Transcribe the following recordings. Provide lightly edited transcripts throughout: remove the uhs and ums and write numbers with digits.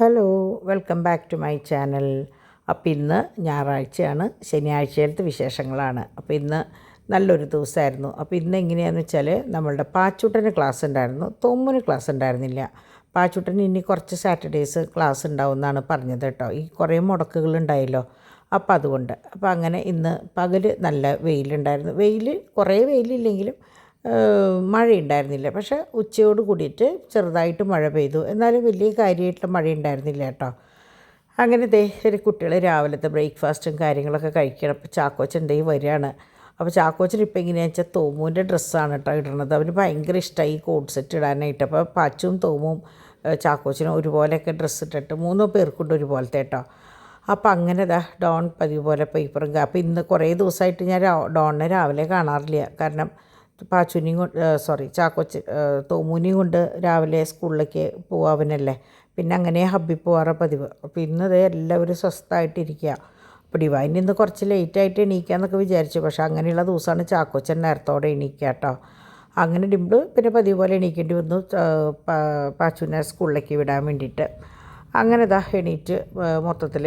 Hello, welcome back to my channel. അപ്പോൾ ഇന്ന് ഞായറാഴ്ചയാണ്, ശനിയാഴ്ചയിലത്തെ വിശേഷങ്ങളാണ്. അപ്പോൾ ഇന്ന് നല്ലൊരു ദിവസമായിരുന്നു. അപ്പോൾ ഇന്ന് എങ്ങനെയാണെന്ന് വെച്ചാൽ നമ്മളുടെ പാച്ചൂട്ടന് ക്ലാസ് ഉണ്ടായിരുന്നു, തോമ്മുന് ക്ലാസ് ഉണ്ടായിരുന്നില്ല. പാച്ചൂട്ടന് ഇനി കുറച്ച് സാറ്റർഡേയ്സ് ക്ലാസ് ഉണ്ടാവും എന്നാണ് പറഞ്ഞത് കേട്ടോ. ഈ കുറേ മുടക്കുകളുണ്ടായല്ലോ, അപ്പോൾ അതുകൊണ്ട്. അപ്പോൾ അങ്ങനെ ഇന്ന് പകൽ നല്ല വെയിലുണ്ടായിരുന്നു. കുറേ വെയിലില്ലെങ്കിലും മഴയുണ്ടായിരുന്നില്ല. പക്ഷേ ഉച്ചയോട് കൂടിയിട്ട് ചെറുതായിട്ട് മഴ പെയ്തു. എന്നാലും വലിയ കാര്യമായിട്ടുള്ള മഴ ഉണ്ടായിരുന്നില്ല കേട്ടോ. അങ്ങനെ ഒരു കുട്ടികൾ രാവിലത്തെ ബ്രേക്ക്ഫാസ്റ്റും കാര്യങ്ങളൊക്കെ കഴിക്കണം. അപ്പോൾ ചാക്കോച്ചൻ വരികയാണ്. അപ്പോൾ ചാക്കോച്ചൻ ഇപ്പോൾ എങ്ങനെയാണെന്ന് വെച്ചാൽ തോമുവിൻ്റെ ഡ്രസ്സാണ് കേട്ടോ ഇടുന്നത്. അവന് ഭയങ്കര ഇഷ്ടമായി ഈ കോട്ട് സെറ്റ് ഇടാനായിട്ട്. അപ്പോൾ പാച്ചും തോമും ചാക്കോച്ചനും ഒരുപോലെയൊക്കെ ഡ്രസ്സ് ഇട്ടിട്ട് 3 പേർക്കുണ്ട് ഒരുപോലത്തെ കേട്ടോ. അപ്പോൾ അങ്ങനെ ഡോൺ പതിവ് പോലെ പേപ്പറും. അപ്പോൾ ഇന്ന് കുറേ ദിവസമായിട്ട് ഞാൻ ഡോണിനെ രാവിലെ കാണാറില്ല. കാരണം പാച്ചുവിനെയും കൊണ്ട് തോമുവിനെയും കൊണ്ട് രാവിലെ സ്കൂളിലേക്ക് പോവാവനല്ലേ. പിന്നെ അങ്ങനെ ഹബ്ബിൽ പോകാറ് പതിവ്. അപ്പോൾ ഇന്നത് എല്ലാവരും സ്വസ്ഥമായിട്ടിരിക്കുക. അപ്പോൾ ഡിവൈൻ ഇന്ന് കുറച്ച് ലേറ്റായിട്ട് എണീക്കാമെന്നൊക്കെ വിചാരിച്ചു. പക്ഷേ അങ്ങനെയുള്ള ദിവസമാണ് ചാക്കോച്ചൻ നേരത്തോടെ എണീക്കുക കേട്ടോ. അങ്ങനെ ഡിംപിൾ പിന്നെ പതിവ് പോലെ എണീക്കേണ്ടി വന്നു പാച്ചുവിനെ സ്കൂളിലേക്ക് വിടാൻ വേണ്ടിയിട്ട്. അങ്ങനെ എണീറ്റ് മൊത്തത്തിൽ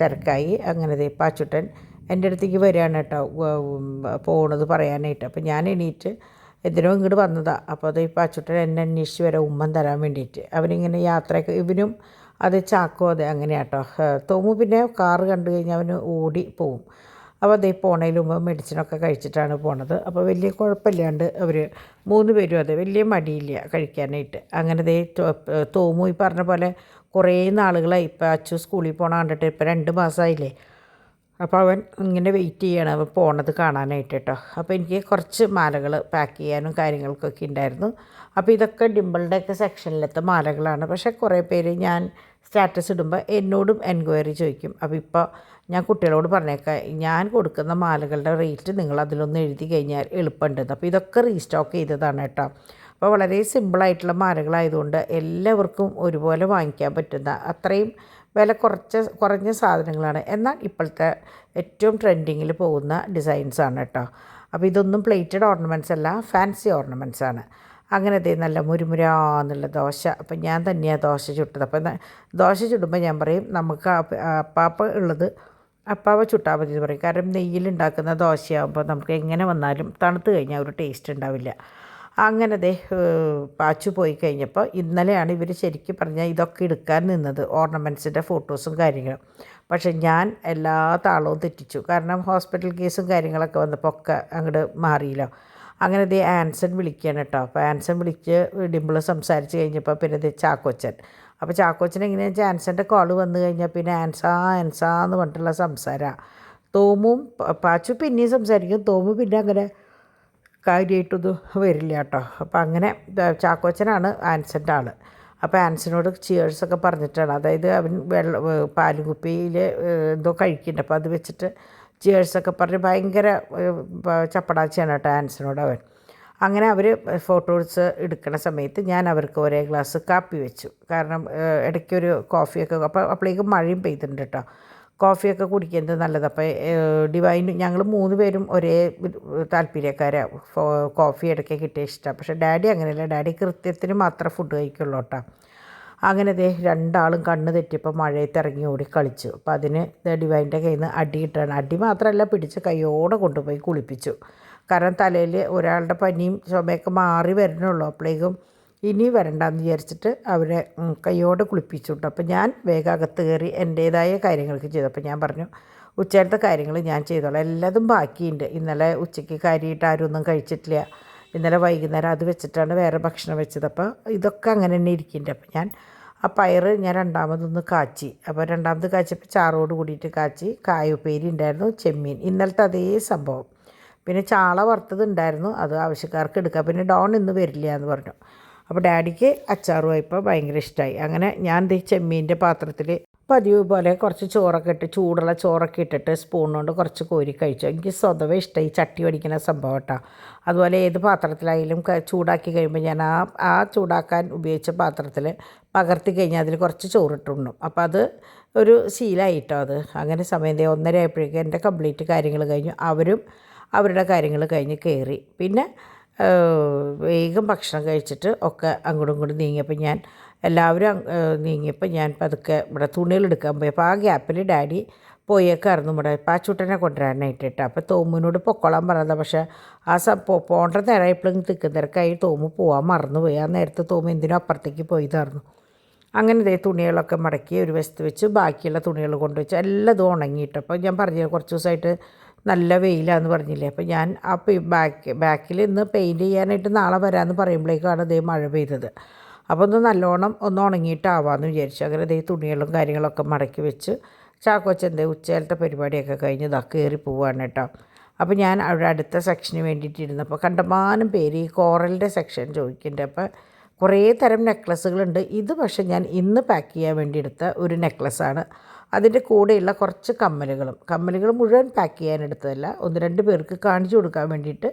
തിരക്കായി. അങ്ങനെ പാച്ചുട്ടൻ എൻ്റെ അടുത്തേക്ക് വരികയാണ് കേട്ടോ, പോകണത് പറയാനായിട്ട്. അപ്പോൾ ഞാൻ എണീറ്റ് എന്തിനോ ഇങ്ങോട്ട് വന്നതാണ്. അപ്പോൾ അത് പാച്ചുട്ടൻ എന്നെ അന്വേഷിച്ച് വരാം ഉമ്മൻ തരാൻ വേണ്ടിയിട്ട്. അവനിങ്ങനെ യാത്രയൊക്കെ ഇവനും അത് ചാക്കോ അങ്ങനെയാണ് കേട്ടോ. തോമു പിന്നെ കാറ് കണ്ടു കഴിഞ്ഞാൽ അവന് ഓടി പോവും. അപ്പോൾ പോണതിന് മുമ്പ് മെഡിസിനൊക്കെ കഴിച്ചിട്ടാണ് പോണത്. അപ്പോൾ വലിയ കുഴപ്പമില്ലാണ്ട് അവർ 3 പേരും വലിയ മടിയില്ല കഴിക്കാനായിട്ട്. അങ്ങനെ തോമു ഈ പറഞ്ഞ പോലെ കുറേ നാളുകളായി ഇപ്പോൾ അച്ചു സ്കൂളിൽ പോകണ കണ്ടിട്ട്. ഇപ്പോൾ 2 മാസമായില്ലേ. അപ്പോൾ അവൻ ഇങ്ങനെ വെയിറ്റ് ചെയ്യണം അവൻ പോണത് കാണാനായിട്ട് കേട്ടോ. അപ്പോൾ എനിക്ക് കുറച്ച് മാലകൾ പാക്ക് ചെയ്യാനും കാര്യങ്ങൾക്കൊക്കെ ഉണ്ടായിരുന്നു. അപ്പോൾ ഇതൊക്കെ ഡിംപിളുടെയൊക്കെ സെക്ഷനിലത്തെ മാലകളാണ്. പക്ഷേ കുറേ പേര് ഞാൻ സ്റ്റാറ്റസ് ഇടുമ്പോൾ എന്നോടും എൻക്വയറി ചോദിക്കും. അപ്പോൾ ഇപ്പോൾ ഞാൻ കുട്ടികളോട് പറഞ്ഞേക്കാം, ഞാൻ കൊടുക്കുന്ന മാലകളുടെ റേറ്റ് നിങ്ങൾ അതിലൊന്ന് എഴുതി കഴിഞ്ഞാൽ എളുപ്പമുണ്ട്. അപ്പോൾ ഇതൊക്കെ റീസ്റ്റോക്ക് ചെയ്തതാണ് കേട്ടോ. അപ്പോൾ വളരെ സിമ്പിളായിട്ടുള്ള മാലകളായതുകൊണ്ട് എല്ലാവർക്കും ഒരുപോലെ വാങ്ങിക്കാൻ പറ്റുന്ന അത്രയും വില കുറഞ്ഞ സാധനങ്ങളാണ്. എന്നാൽ ഇപ്പോഴത്തെ ഏറ്റവും ട്രെൻഡിങ്ങിൽ പോകുന്ന ഡിസൈൻസാണ് കേട്ടോ. അപ്പോൾ ഇതൊന്നും പ്ലേറ്റഡ് ഓർണമെൻറ്റ്സ് അല്ല, ഫാൻസി ഓർണമെൻറ്റ്സ് ആണ്. അങ്ങനെ നല്ല മുരുമുരാന്നുള്ള ദോശ. അപ്പം ഞാൻ തന്നെയാണ് ദോശ ചുട്ടത്. അപ്പം ദോശ ചുടുമ്പോൾ ഞാൻ പറയും നമുക്ക് അപ്പാപ്പ ചുട്ടാൽ മതി എന്ന് പറയും. കാരണം നെയ്യിലുണ്ടാക്കുന്ന ദോശയാകുമ്പോൾ നമുക്ക് എങ്ങനെ വന്നാലും തണുത്ത് കഴിഞ്ഞാൽ ഒരു ടേസ്റ്റ് ഉണ്ടാവില്ല. അങ്ങനെ പാച്ചു പോയി കഴിഞ്ഞപ്പോൾ ഇന്നലെയാണ് ഇവർ ശരിക്കും പറഞ്ഞാൽ ഇതൊക്കെ എടുക്കാൻ നിന്നത്, ഓർണമെൻറ്റ്സിൻ്റെ ഫോട്ടോസും കാര്യങ്ങളും. പക്ഷേ ഞാൻ എല്ലാ താളവും തെറ്റിച്ചു. കാരണം ഹോസ്പിറ്റൽ കേസും കാര്യങ്ങളൊക്കെ വന്നപ്പോൾ ഒക്കെ അങ്ങോട്ട് മാറിയില്ലോ. അങ്ങനെ ആൻസൺ വിളിക്കുകയാണ് കേട്ടോ. അപ്പോൾ ആൻസൺ വിളിച്ച് ഡിംപിൾ സംസാരിച്ച് കഴിഞ്ഞപ്പോൾ പിന്നെ ചാക്കോച്ചൻ. അപ്പോൾ ചാക്കോച്ചൻ എങ്ങനെയാണെന്ന് വെച്ചാൽ ആൻസൻ്റെ കോള് വന്നു കഴിഞ്ഞാൽ പിന്നെ ആൻസാന്ന് പറഞ്ഞിട്ടുള്ള സംസാരമാണ്. തോമും പാച്ചു പിന്നെയും സംസാരിക്കും, തോമു പിന്നെ അങ്ങനെ കാര്യമായിട്ടൊന്നും വരില്ല കേട്ടോ. അപ്പോൾ അങ്ങനെ ചാക്കോച്ചനാണ് ആൻസൻ്റെ ആൾ. അപ്പോൾ ആൻസനോട് ചിയേഴ്സൊക്കെ പറഞ്ഞിട്ടാണ്, അതായത് അവൻ പാലും കുപ്പിയിൽ എന്തോ കഴിക്കുന്നുണ്ട്. അപ്പോൾ അത് വെച്ചിട്ട് ചിയേഴ്സൊക്കെ പറഞ്ഞ് ഭയങ്കര ചപ്പടാച്ചിയാണ് കേട്ടോ ആൻസനോട് അവൻ. അങ്ങനെ അവർ ഫോട്ടോസ് എടുക്കുന്ന സമയത്ത് ഞാൻ അവർക്ക് ഒരേ ഗ്ലാസ് കാപ്പി വെച്ചു. കാരണം ഇടയ്ക്കൊരു കോഫിയൊക്കെ, അപ്പോഴേക്കും മഴയും പെയ്തിട്ടുണ്ട് കേട്ടോ. കോഫിയൊക്കെ കുടിക്കുന്നത് നല്ലത്. അപ്പോൾ ഡിവൈന് ഞങ്ങൾ 3 പേരും ഒരേ താല്പര്യക്കാരാണ്. കോഫി ഇടയ്ക്ക് കിട്ടിയ ഇഷ്ടമാണ്. പക്ഷേ ഡാഡി അങ്ങനെയല്ല, ഡാഡി കൃത്യത്തിന് മാത്രമേ ഫുഡ് കഴിക്കുള്ളൂ കേട്ടോ. അങ്ങനെ 2 കണ്ണ് തെറ്റിയപ്പോൾ മഴയത്ത് ഇറങ്ങി ഓടി കളിച്ചു. അപ്പോൾ അതിന് ഡിവൈൻ്റെ കയ്യിൽ നിന്ന് അടി കിട്ടുകയാണ്. അടി മാത്രമല്ല, പിടിച്ച് കൈയോടെ കൊണ്ടുപോയി കുളിപ്പിച്ചു. കാരണം തലയിൽ ഒരാളുടെ പനിയും ചുമയൊക്കെ മാറി വരണുള്ളൂ. അപ്പോഴേക്കും ഇനി വരണ്ടെന്ന് വിചാരിച്ചിട്ട് അവരെ കൈയോടെ കുളിപ്പിച്ചു കേട്ടോ. അപ്പോൾ ഞാൻ വേഗം അകത്ത് കയറി എൻ്റേതായ കാര്യങ്ങൾക്ക് ചെയ്തു. അപ്പോൾ ഞാൻ പറഞ്ഞു, ഉച്ചയിലത്തെ കാര്യങ്ങൾ ഞാൻ ചെയ്തോളാം, എല്ലാതും ബാക്കിയുണ്ട്. ഇന്നലെ ഉച്ചയ്ക്ക് കാര്യമായിട്ട് ആരും ഒന്നും കഴിച്ചിട്ടില്ല. ഇന്നലെ വൈകുന്നേരം അത് വെച്ചിട്ടാണ് വേറെ ഭക്ഷണം വെച്ചത്. അപ്പോൾ ഇതൊക്കെ അങ്ങനെ തന്നെ ഇരിക്കുന്നുണ്ട്. അപ്പോൾ ഞാൻ ആ പയർ ഞാൻ രണ്ടാമതൊന്ന് കാച്ചി. അപ്പോൾ രണ്ടാമത് കാച്ചിയപ്പോൾ ചാറോട് കൂടിയിട്ട് കാച്ചി. കായുപ്പേരി ഉണ്ടായിരുന്നു, ചെമ്മീൻ, ഇന്നലത്തെ അതേ സംഭവം. പിന്നെ ചാള വറുത്തത് ഉണ്ടായിരുന്നു, അത് ആവശ്യക്കാർക്ക് എടുക്കാം. പിന്നെ ഡോൺ ഇന്ന് വരില്ല എന്ന് പറഞ്ഞു. അപ്പോൾ ഡാഡിക്ക് അച്ചാറുമായപ്പോൾ ഭയങ്കര ഇഷ്ടമായി. അങ്ങനെ ഞാൻ ചെമ്മീൻ്റെ പാത്രത്തിൽ പതിവ് പോലെ കുറച്ച് ചോറൊക്കെ ഇട്ട്, ചൂടുള്ള ചോറൊക്കെ ഇട്ടിട്ട് സ്പൂൺ കൊണ്ട് കുറച്ച് കോരി കഴിച്ചു. എനിക്ക് സ്വതവേ ഇഷ്ടമായി ചട്ടി വടിക്കുന്ന സംഭവം കേട്ടോ. അതുപോലെ ഏത് പാത്രത്തിലായാലും ചൂടാക്കി കഴിയുമ്പോൾ ഞാൻ ആ ചൂടാക്കാൻ ഉപയോഗിച്ച പാത്രത്തിൽ പകർത്തി കഴിഞ്ഞാൽ അതിൽ കുറച്ച് ചോറിട്ടുണ്ടും. അപ്പോൾ അത് ഒരു ശീലമായിട്ടോ അത്. അങ്ങനെ സമയം 1:30 ആയപ്പോഴേക്കും എൻ്റെ കംപ്ലീറ്റ് കാര്യങ്ങൾ കഴിഞ്ഞു. അവരും അവരുടെ കാര്യങ്ങൾ കഴിഞ്ഞ് കയറി. പിന്നെ വേഗം ഭക്ഷണം കഴിച്ചിട്ട് ഒക്കെ അങ്ങോട്ടും ഇങ്ങോട്ടും നീങ്ങിയപ്പോൾ ഞാൻ എല്ലാവരും നീങ്ങിയപ്പോൾ ഞാൻ പതുക്കെ ഇവിടെ തുണികളെടുക്കാൻ പോയി. അപ്പോൾ ആ ഗ്യാപ്പിൽ ഡാഡി പോയേക്കായിരുന്നു ഇവിടെ പാച്ചൂട്ടനെ കൊണ്ടുവരാനായിട്ട് കേട്ടോ. അപ്പോൾ തോമുവിനോട് പൊക്കോളാൻ പറഞ്ഞതാണ്. പക്ഷേ ആ പോകേണ്ട നേരമായപ്പോഴും തിക്കും തിരക്കായി തോമു പോകാൻ മറന്നുപോയി. ആ നേരത്തെ തോമു എന്തിനും അപ്പുറത്തേക്ക് പോയതായിരുന്നു. അങ്ങനെ ഇതേ തുണികളൊക്കെ മടക്കി ഒരു വശത്ത് വെച്ച് ബാക്കിയുള്ള തുണികൾ കൊണ്ടുവച്ച് എല്ലാം ഉണങ്ങിയിട്ട്. അപ്പോൾ ഞാൻ പറഞ്ഞില്ല കുറച്ച് ദിവസമായിട്ട് നല്ല വെയിലാന്ന് പറഞ്ഞില്ലേ. അപ്പോൾ ഞാൻ ആ ബാക്കിൽ ഇന്ന് പെയിൻറ്റ് ചെയ്യാനായിട്ട് നാളെ വരാമെന്ന് പറയുമ്പോഴേക്കാണ് ഇതേ മഴ പെയ്തത്. അപ്പോൾ നല്ലോണം ഉണങ്ങിയിട്ടാവാമെന്ന് വിചാരിച്ചു. അങ്ങനെ ഇതേ തുണികളും കാര്യങ്ങളൊക്കെ മടക്കി വെച്ച് ചാക്കോച്ചൻ്റെ ഉച്ചയിലത്തെ പരിപാടിയൊക്കെ കഴിഞ്ഞ് ഇതാ കയറി പോവാണ് കേട്ടോ. അപ്പോൾ ഞാൻ അവിടെ അടുത്ത സെക്ഷന് വേണ്ടിയിട്ടിരുന്നപ്പോൾ കണ്ടമാനം പേര് ഈ കോറലിൻ്റെ സെക്ഷൻ ചോദിക്കുന്നുണ്ട്. അപ്പോൾ കുറേ തരം നെക്ലസ്സുകളുണ്ട്. ഇത് പക്ഷേ ഞാൻ ഇന്ന് പാക്ക് ചെയ്യാൻ വേണ്ടി എടുത്ത ഒരു നെക്ലസ്സാണ്. അതിൻ്റെ കൂടെയുള്ള കുറച്ച് കമ്മലുകൾ മുഴുവൻ പാക്ക് ചെയ്യാൻ എടുത്തതല്ല, 1-2 പേർക്ക് കാണിച്ചു കൊടുക്കാൻ വേണ്ടിയിട്ട്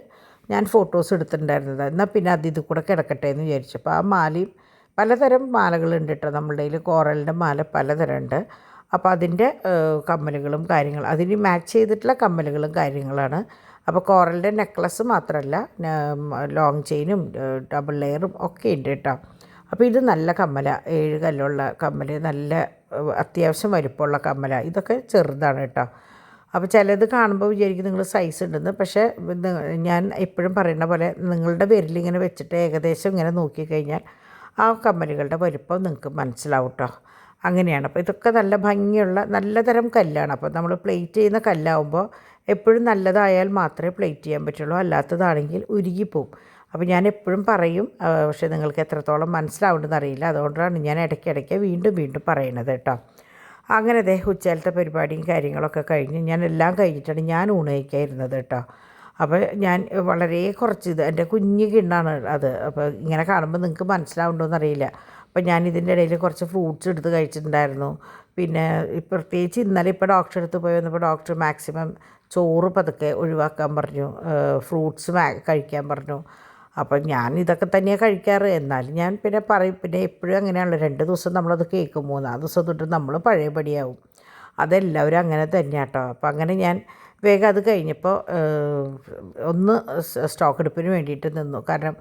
ഞാൻ ഫോട്ടോസ് എടുത്തിട്ടുണ്ടായിരുന്നത്. എന്നാൽ പിന്നെ ഇത് കൂടെ കിടക്കട്ടെ എന്ന് വിചാരിച്ചു. അപ്പോൾ ആ മാലയും പലതരം മാലകളുണ്ട് കേട്ടോ. നമ്മളുടെ കയ്യിൽ കോറലിൻ്റെ മാല പലതരം ഉണ്ട്. അപ്പോൾ അതിൻ്റെ കമ്മലുകളും കാര്യങ്ങളും അതിന് മാച്ച് ചെയ്തിട്ടുള്ള കമ്മലുകളും കാര്യങ്ങളാണ്. അപ്പോൾ കോറലിൻ്റെ നെക്ലസ് മാത്രമല്ല ലോങ് ചെയിനും ഡബിൾ ലെയറും ഒക്കെ ഉണ്ട് കേട്ടോ. അപ്പോൾ ഇത് നല്ല കമ്മല, 7 കല്ലുള്ള കമ്മൽ, നല്ല അത്യാവശ്യം വലിപ്പമുള്ള കമ്മല. ഇതൊക്കെ ചെറുതാണ് കേട്ടോ. അപ്പോൾ ചിലത് കാണുമ്പോൾ വിചാരിക്കും നിങ്ങൾ സൈസ് ഉണ്ടെന്ന്. പക്ഷേ ഞാൻ എപ്പോഴും പറയുന്ന പോലെ നിങ്ങളുടെ വിരലിങ്ങനെ വെച്ചിട്ട് ഏകദേശം ഇങ്ങനെ നോക്കിക്കഴിഞ്ഞാൽ ആ കമ്മലുകളുടെ വലിപ്പം നിങ്ങൾക്ക് മനസ്സിലാവും കേട്ടോ. അങ്ങനെയാണ്. അപ്പോൾ ഇതൊക്കെ നല്ല ഭംഗിയുള്ള നല്ല തരം കല്ലാണ്. അപ്പോൾ നമ്മൾ പ്ലേറ്റ് ചെയ്യുന്ന കല്ലാവുമ്പോൾ എപ്പോഴും നല്ലതായാൽ മാത്രമേ പ്ലേറ്റ് ചെയ്യാൻ പറ്റുള്ളൂ, അല്ലാത്തതാണെങ്കിൽ ഉരുകിപ്പോവും. അപ്പോൾ ഞാൻ എപ്പോഴും പറയും, പക്ഷേ നിങ്ങൾക്ക് എത്രത്തോളം മനസ്സിലാവുണ്ടെന്ന് അറിയില്ല. അതുകൊണ്ടാണ് ഞാൻ ഇടയ്ക്കിടയ്ക്ക് വീണ്ടും പറയണത് കേട്ടോ. അങ്ങനെ ഉച്ചയിലത്തെ പരിപാടിയും കാര്യങ്ങളൊക്കെ കഴിഞ്ഞ് ഞാൻ എല്ലാം കഴിഞ്ഞിട്ടാണ് ഞാൻ ഊണ് കഴിക്കാതിരുന്നത് കേട്ടോ. അപ്പോൾ ഞാൻ വളരെ കുറച്ച് എൻ്റെ കുഞ്ഞു കിണ്ണാണ് അത്. അപ്പോൾ ഇങ്ങനെ കാണുമ്പോൾ നിങ്ങൾക്ക് മനസ്സിലാവുണ്ടോയെന്നറിയില്ല. അപ്പോൾ ഞാൻ ഇതിൻ്റെ ഇടയിൽ കുറച്ച് ഫ്രൂട്ട്സ് എടുത്ത് കഴിച്ചിട്ടുണ്ടായിരുന്നു. പിന്നെ പ്രത്യേകിച്ച് ഇന്നലെ ഇപ്പോൾ ഡോക്ടറെ അടുത്ത് പോയി വന്നപ്പോൾ ഡോക്ടർ മാക്സിമം ചോറ് പതുക്കെ ഒഴിവാക്കാൻ പറഞ്ഞു, ഫ്രൂട്ട്സ് കഴിക്കാൻ പറഞ്ഞു. അപ്പം ഞാൻ ഇതൊക്കെ തന്നെയാണ് കഴിക്കാറ്. എന്നാലും ഞാൻ പിന്നെ പറയും, പിന്നെ എപ്പോഴും അങ്ങനെയാണല്ലോ, 2 ദിവസം നമ്മളത് കേൾക്കും, 3-ാം ദിവസം തൊട്ട് നമ്മൾ പഴയപടിയാവും. അതെല്ലാവരും അങ്ങനെ തന്നെയാണ് കേട്ടോ. അപ്പം അങ്ങനെ ഞാൻ വേഗം അത് കഴിഞ്ഞപ്പോൾ ഒന്ന് സ്റ്റോക്ക് എടുപ്പിന് വേണ്ടിയിട്ട് നിന്നു. കാരണം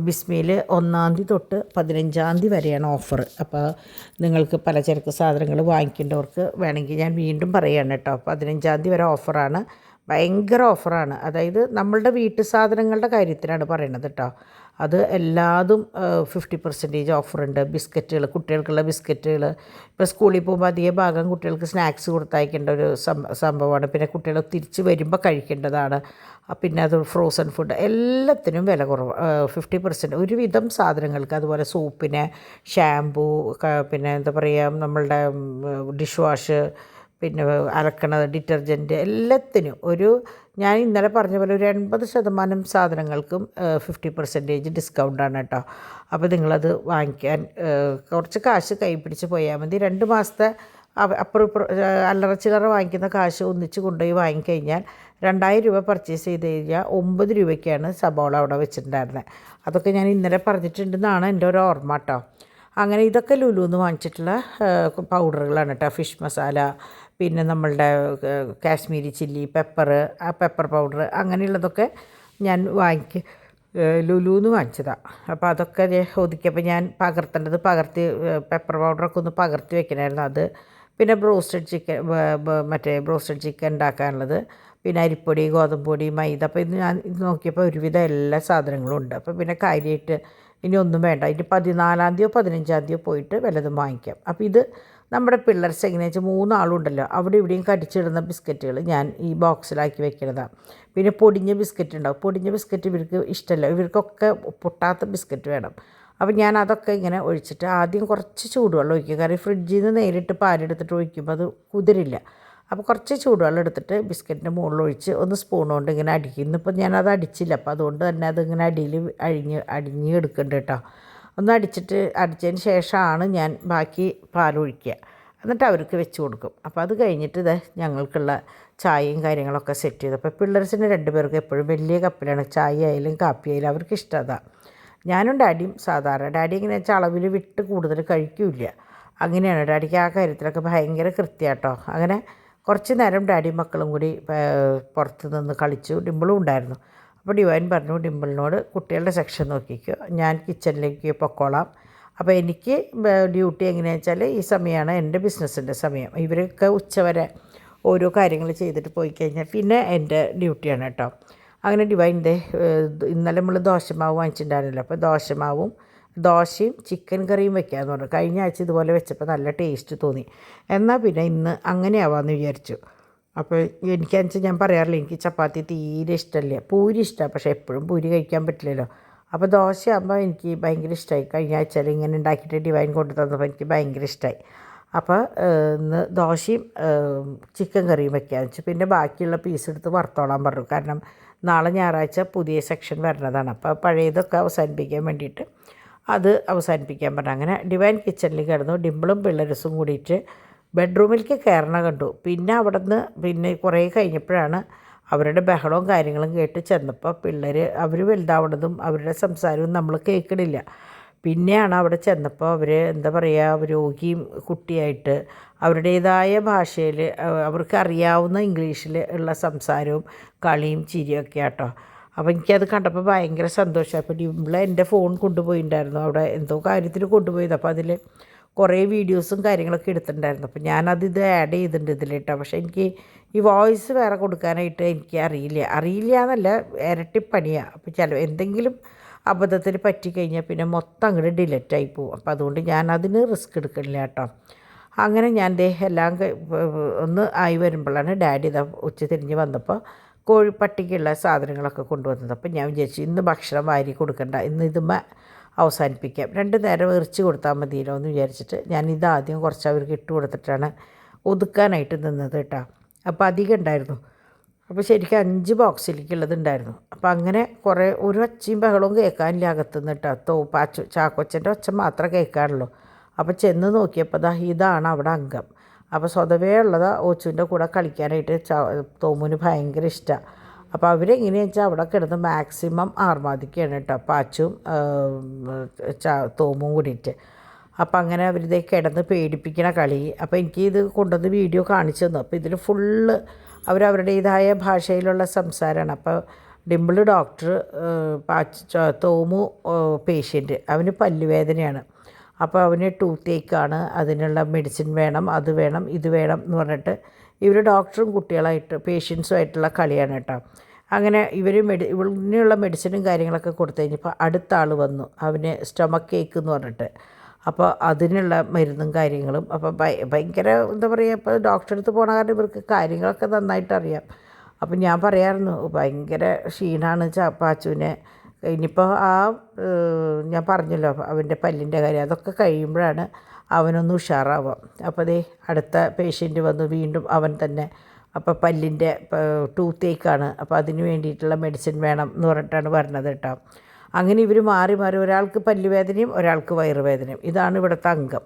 ബിസ്മിയിൽ 1-ാം തീയതി തൊട്ട് 15-ാം തീയതി വരെയാണ് ഓഫർ. അപ്പോൾ നിങ്ങൾക്ക് പലചരക്ക് സാധനങ്ങൾ വാങ്ങിക്കേണ്ടവർക്ക് വേണമെങ്കിൽ ഞാൻ വീണ്ടും പറയുകയാണ് കേട്ടോ. 15-ാം തീയതി വരെ ഓഫറാണ്, ഭയങ്കര ഓഫറാണ്. അതായത് നമ്മളുടെ വീട്ടു സാധനങ്ങളുടെ കാര്യത്തിലാണ് പറയണത് കേട്ടോ. അത് എല്ലാതും 50% ഓഫറുണ്ട്. ബിസ്ക്കറ്റുകൾ, കുട്ടികൾക്കുള്ള ബിസ്ക്കറ്റുകൾ, ഇപ്പോൾ സ്കൂളിൽ പോകുമ്പോൾ അധിക ഭാഗം കുട്ടികൾക്ക് സ്നാക്സ് കൊടുത്തയക്കേണ്ട ഒരു സംഭവമാണ്. പിന്നെ കുട്ടികൾ തിരിച്ച് വരുമ്പോൾ കഴിക്കേണ്ടതാണ്. പിന്നെ അത് ഫ്രോസൺ ഫുഡ് എല്ലാത്തിനും വില കുറവ്, 50% ഒരുവിധം സാധനങ്ങൾക്ക്. അതുപോലെ സോപ്പിന്, ഷാമ്പൂ, പിന്നെ എന്താ പറയുക നമ്മളുടെ ഡിഷ് വാഷ്, പിന്നെ അലക്കണ ഡിറ്റർജൻറ്റ്, എല്ലാത്തിനും ഞാൻ ഇന്നലെ പറഞ്ഞ പോലെ ഒരു 80% സാധനങ്ങൾക്കും 50% ഡിസ്കൗണ്ടാണ് കേട്ടോ. അപ്പോൾ നിങ്ങളത് വാങ്ങിക്കാൻ കുറച്ച് കാശ് കൈ പിടിച്ച് പോയാൽ മതി. 2 മാസത്തെ അപ്പുറം അല്ലറ ചില്ലറ വാങ്ങിക്കുന്ന കാശ് ഒന്നിച്ച് കൊണ്ടുപോയി വാങ്ങിക്കഴിഞ്ഞാൽ 2000 രൂപ പർച്ചേസ് ചെയ്ത് കഴിഞ്ഞാൽ 9 രൂപയ്ക്കാണ് സബോള അവിടെ വെച്ചിട്ടുണ്ടായിരുന്നത്. അതൊക്കെ ഞാൻ ഇന്നലെ പറഞ്ഞിട്ടുണ്ടെന്നാണ് എൻ്റെ ഒരു ഓർമ്മ കേട്ടോ. അങ്ങനെ ഇതൊക്കെ ലുലുന്ന് വാങ്ങിച്ചിട്ടുള്ള പൗഡറുകളാണ് കേട്ടോ. ഫിഷ് മസാല, പിന്നെ നമ്മളുടെ കാശ്മീരി ചില്ലി പെപ്പർ പൗഡർ, അങ്ങനെയുള്ളതൊക്കെ ഞാൻ ലുലുന്ന് വാങ്ങിച്ചതാണ്. അപ്പോൾ അതൊക്കെ ഒതുക്കിയപ്പോൾ ഞാൻ പകർത്തി പെപ്പർ പൗഡറൊക്കെ ഒന്ന് പകർത്തി വെക്കണമായിരുന്നു. അത് പിന്നെ ബ്രോസ്റ്റഡ് ചിക്കൻ ഉണ്ടാക്കാനുള്ളത്, പിന്നെ അരിപ്പൊടി, ഗോതമ്പ് പൊടി, മൈദ. അപ്പോൾ ഞാൻ നോക്കിയപ്പോൾ ഒരുവിധം എല്ലാ സാധനങ്ങളും ഉണ്ട്. അപ്പോൾ പിന്നെ കാര്യമായിട്ട് ഇനി ഒന്നും വേണ്ട. ഇനി 14-ാം തീയതിയോ 15-ാം തീയതിയോ പോയിട്ട് വല്ലതും വാങ്ങിക്കാം. അപ്പോൾ ഇത് നമ്മുടെ പിള്ളേർസ് എങ്ങനെയാ വെച്ചാൽ 3 ആളുണ്ടല്ലോ, അവിടെ ഇവിടെയും കടിച്ചിടുന്ന ബിസ്ക്കറ്റുകൾ ഞാൻ ഈ ബോക്സിലാക്കി വെക്കുന്നതാണ്. പിന്നെ പൊടിഞ്ഞ ബിസ്ക്കറ്റ് ഉണ്ടാവും. പൊടിഞ്ഞ ബിസ്ക്കറ്റ് ഇവർക്ക് ഇഷ്ടമല്ല, ഇവർക്കൊക്കെ പൊട്ടാത്ത ബിസ്ക്കറ്റ് വേണം. അപ്പോൾ ഞാൻ അതൊക്കെ ഇങ്ങനെ ഒഴിച്ചിട്ട് ആദ്യം കുറച്ച് ചൂടുവെള്ളം ഒഴിക്കുക. കാരണം ഫ്രിഡ്ജിൽ നിന്ന് നേരിട്ട് പാലെടുത്തിട്ട് ഒഴിക്കുമ്പോൾ അത് കുതിരില്ല. അപ്പോൾ കുറച്ച് ചൂടുവെള്ളം എടുത്തിട്ട് ബിസ്ക്കറ്റിൻ്റെ മുകളിൽ ഒഴിച്ച് ഒന്ന് സ്പൂൺ കൊണ്ട് ഇങ്ങനെ അടിക്കും. ഇന്നിപ്പോൾ ഞാനത് അടിച്ചില്ല, അപ്പോൾ അതുകൊണ്ട് തന്നെ അതിങ്ങനെ അടിയിൽ അടിഞ്ഞ് എടുക്കുന്നുണ്ട് കേട്ടോ. ഒന്ന് അടിച്ചതിന് ശേഷമാണ് ഞാൻ ബാക്കി പാലൊഴിക്കുക. എന്നിട്ട് അവർക്ക് വെച്ച് കൊടുക്കും. അപ്പോൾ അത് കഴിഞ്ഞിട്ട് ഞങ്ങൾക്കുള്ള ചായയും കാര്യങ്ങളൊക്കെ സെറ്റ് ചെയ്തു. അപ്പോൾ പിള്ളേർസിന് 2 പേർക്ക് എപ്പോഴും വലിയ കപ്പിലാണ് ചായ ആയാലും കാപ്പി ആയാലും അവർക്ക് ഇഷ്ടം അതാണ്. ഞാനും ഡാഡിയും സാധാരണ, ഡാഡി ഇങ്ങനെ വെച്ചാൽ അളവിൽ വിട്ട് കൂടുതൽ കഴിക്കില്ല. അങ്ങനെയാണ് ഡാഡിക്ക് ആ കാര്യത്തിലൊക്കെ ഭയങ്കര കൃത്യമാട്ടോ. അങ്ങനെ കുറച്ച് നേരം ഡാഡിയും മക്കളും കൂടി പുറത്ത് നിന്ന് കളിച്ചു. ഡിമ്പിളും ഉണ്ടായിരുന്നു. അപ്പോൾ ഡിവൈൻ പറഞ്ഞു ഡിമ്പിളിനോട് കുട്ടികളുടെ സെക്ഷൻ നോക്കിക്കോ, ഞാൻ കിച്ചണിലേക്ക് പൊക്കോളാം, അപ്പോൾ എനിക്ക് ഡ്യൂട്ടി എങ്ങനെയാണെന്ന് വെച്ചാൽ ഈ സമയമാണ് എൻ്റെ ബിസിനസ്സിൻ്റെ സമയം. ഇവരൊക്കെ ഉച്ചവരെ ഓരോ കാര്യങ്ങൾ ചെയ്തിട്ട് പോയി കഴിഞ്ഞാൽ പിന്നെ എൻ്റെ ഡ്യൂട്ടിയാണ് കേട്ടോ. അങ്ങനെ ഡിവൈൻ്റെ ഇന്നലെ നമ്മൾ ദോശമാവ് വാങ്ങിച്ചിട്ടുണ്ടായിരുന്നല്ലോ, അപ്പോൾ ദോശയും ചിക്കൻ കറിയും വെക്കാമെന്ന് പറഞ്ഞു. കഴിഞ്ഞ ആഴ്ച ഇതുപോലെ വെച്ചപ്പോൾ നല്ല ടേസ്റ്റ് തോന്നി. എന്നാൽ പിന്നെ ഇന്ന് അങ്ങനെ ആവാമെന്ന് വിചാരിച്ചു. അപ്പോൾ എനിക്കാണെന്ന് വെച്ചാൽ ഞാൻ പറയാറില്ല, എനിക്ക് ചപ്പാത്തി തീരെ ഇഷ്ടമല്ല. പൂരി ഇഷ്ടമാണ്, പക്ഷേ എപ്പോഴും പൂരി കഴിക്കാൻ പറ്റില്ലല്ലോ. അപ്പോൾ ദോശയാകുമ്പോൾ എനിക്ക് ഭയങ്കര ഇഷ്ടമായി. കഴിഞ്ഞ ആഴ്ചയിൽ ഇങ്ങനെ ഉണ്ടാക്കിയിട്ട് ഡിവൈൻ കൊണ്ടു തന്നപ്പോൾ എനിക്ക് ഭയങ്കര ഇഷ്ടമായി. അപ്പോൾ ഇന്ന് ദോശയും ചിക്കൻ കറിയും വെക്കാമെന്ന് വെച്ചു. പിന്നെ ബാക്കിയുള്ള പീസ് എടുത്ത് വറുത്തോളാൻ പറഞ്ഞു. കാരണം നാളെ ഞായറാഴ്ച പുതിയ സെക്ഷൻ വരുന്നതാണ്. അപ്പോൾ പഴയതൊക്കെ അവസാനിപ്പിക്കാൻ വേണ്ടിയിട്ട് അത് അവസാനിപ്പിക്കാൻ പറഞ്ഞു. അങ്ങനെ ഡിവൈൻ കിച്ചണിൽ കിടന്നു. ഡിമ്പിളും പിള്ളേഴ്സും കൂടിയിട്ട് ബെഡ്റൂമിലേക്ക് കയറണ കണ്ടു. പിന്നെ അവിടെ നിന്ന് പിന്നെ കുറേ കഴിഞ്ഞപ്പോഴാണ് അവരുടെ ബഹളവും കാര്യങ്ങളും കേട്ട് ചെന്നപ്പോൾ പിള്ളേർ അവർ വലുതാവുന്നതും അവരുടെ സംസാരവും നമ്മൾ കേൾക്കണില്ല. പിന്നെയാണ് അവിടെ ചെന്നപ്പോൾ അവർ എന്താ പറയുക, രോഗിയും കുട്ടിയായിട്ട് അവരുടേതായ ഭാഷയിൽ അവർക്ക് അറിയാവുന്ന ഇംഗ്ലീഷിൽ ഉള്ള സംസാരവും കളിയും ചിരിയൊക്കെ ആട്ടോ. അപ്പോൾ എനിക്കത് കണ്ടപ്പോൾ ഭയങ്കര സന്തോഷമായി. അപ്പോൾ ഡിംപിള് എൻ്റെ ഫോൺ കൊണ്ടുപോയിട്ടുണ്ടായിരുന്നു, അവിടെ എന്തോ കാര്യത്തിന് കൊണ്ടുപോയത്. അപ്പോൾ അതിൽ കുറേ വീഡിയോസും കാര്യങ്ങളൊക്കെ എടുത്തിട്ടുണ്ടായിരുന്നു. അപ്പോൾ ഞാനത് ആഡ് ചെയ്തിട്ടുണ്ട് ഇതിലിട്ടോ. പക്ഷേ എനിക്ക് ഈ വോയിസ് വേറെ കൊടുക്കാനായിട്ട് എനിക്ക് അറിയില്ല എന്നല്ല, ഇരട്ടിപ്പണിയാണ്. അപ്പോൾ എന്തെങ്കിലും അബദ്ധത്തിൽ പറ്റിക്കഴിഞ്ഞാൽ പിന്നെ മൊത്തം അങ്ങോട്ട് ഡിലറ്റായി പോകും. അപ്പോൾ അതുകൊണ്ട് ഞാൻ അതിന് റിസ്ക് എടുക്കണില്ല കേട്ടോ. അങ്ങനെ ഞാൻ എല്ലാം ഒന്ന് ആയി വരുമ്പോഴാണ് ഡാഡി ഉച്ച തിരിഞ്ഞ് വന്നപ്പോൾ പട്ടിക്കുള്ള സാധനങ്ങളൊക്കെ കൊണ്ടുവന്നത്. അപ്പോൾ ഞാൻ വിചാരിച്ചു ഇന്ന് ഭക്ഷണം വാരി കൊടുക്കണ്ട, ഇന്ന് ഇതുമ്മ അവസാനിപ്പിക്കാം, 2 നേരം എറിച്ച് കൊടുത്താൽ മതിയല്ലോ എന്ന് വിചാരിച്ചിട്ട് ഞാൻ ഇതാദ്യം കുറച്ച് അവർക്ക് ഇട്ട് കൊടുത്തിട്ടാണ് ഒതുക്കാനായിട്ട് നിന്നത് കേട്ടോ. അപ്പോൾ അധികം ഉണ്ടായിരുന്നു. അപ്പോൾ ശരിക്കും 5 ബോക്സിലേക്കുള്ളത് ഉണ്ടായിരുന്നു. അപ്പോൾ അങ്ങനെ കുറേ ഒരു ഒച്ചയും ബഹളവും കേൾക്കാനില്ല അകത്തുനിന്ന് കേട്ടോ. ചാക്കോച്ചൻ്റെ ഒച്ച മാത്രമേ കേൾക്കാറുള്ളൂ. അപ്പോൾ ചെന്ന് നോക്കിയപ്പോൾ ഇതാണ് അവിടെ അംഗം. അപ്പോൾ സ്വതവേ ഉള്ളത് ഓച്ചുവിൻ്റെ കൂടെ കളിക്കാനായിട്ട് തോമുന് ഭയങ്കര ഇഷ്ടമാണ്. അപ്പോൾ അവരെങ്ങനെയാണെന്ന് വെച്ചാൽ അവിടെ കിടന്ന് മാക്സിമം ആർമാദിക്കുകയാണ് കേട്ടോ, പാച്ചും തോമും കൂടിയിട്ട്. അപ്പോൾ അങ്ങനെ അവരിതേ കിടന്ന് പേടിപ്പിക്കണ കളി. അപ്പോൾ എനിക്ക് ഇത് കൊണ്ടുവന്ന് വീഡിയോ കാണിച്ചു തന്നു. അപ്പോൾ ഇതിൽ ഫുള്ള് അവരവരുടേതായ ഭാഷയിലുള്ള സംസാരമാണ്. അപ്പോൾ ഡിംപിൾ ഡോക്ടർ, തോമു പേഷ്യൻറ്റ്. അവന് പല്ലുവേദനയാണ്. അപ്പോൾ അവന് ടൂത്ത് ഏക്കാണ്, അതിനുള്ള മെഡിസിൻ വേണം, അത് വേണം, ഇത് വേണം എന്ന് പറഞ്ഞിട്ട് ഇവർ ഡോക്ടറും കുട്ടികളായിട്ട് പേഷ്യൻസുമായിട്ടുള്ള കളിയാണ് കേട്ടോ. അങ്ങനെ ഇവനുള്ള മെഡിസിനും കാര്യങ്ങളൊക്കെ കൊടുത്തു കഴിഞ്ഞപ്പോൾ അടുത്ത ആൾ വന്നു, അവന് സ്റ്റൊമക്ക് ഏക്ക് എന്ന് പറഞ്ഞിട്ട്. അപ്പോൾ അതിനുള്ള മരുന്നും കാര്യങ്ങളും. അപ്പോൾ ഭയങ്കര എന്താ പറയുക, ഇപ്പോൾ ഡോക്ടറെ അടുത്ത് പോകണ കാരണം ഇവർക്ക് കാര്യങ്ങളൊക്കെ നന്നായിട്ട് അറിയാം. അപ്പം ഞാൻ പറയാമായിരുന്നു ഭയങ്കര ക്ഷീണമാണ് പാച്ചുവിനെ. ഇനിയിപ്പോൾ ഞാൻ പറഞ്ഞല്ലോ അവൻ്റെ പല്ലിൻ്റെ കാര്യം, അതൊക്കെ കഴിയുമ്പോഴാണ് അവനൊന്ന് ഉഷാറാവുക. അപ്പോൾ അടുത്ത പേഷ്യൻ്റ് വന്നു, വീണ്ടും അവൻ തന്നെ. അപ്പോൾ പല്ലിൻ്റെ ടൂത്ത് ഏക്കാണ്, അപ്പോൾ അതിന് വേണ്ടിയിട്ടുള്ള മെഡിസിൻ വേണം എന്ന് പറഞ്ഞിട്ടാണ് പറഞ്ഞത് കേട്ടോ. അങ്ങനെ ഇവർ മാറി ഒരാൾക്ക് പല്ലുവേദനയും ഒരാൾക്ക് വയറുവേദനയും. ഇതാണ് ഇവിടുത്തെ അംഗം.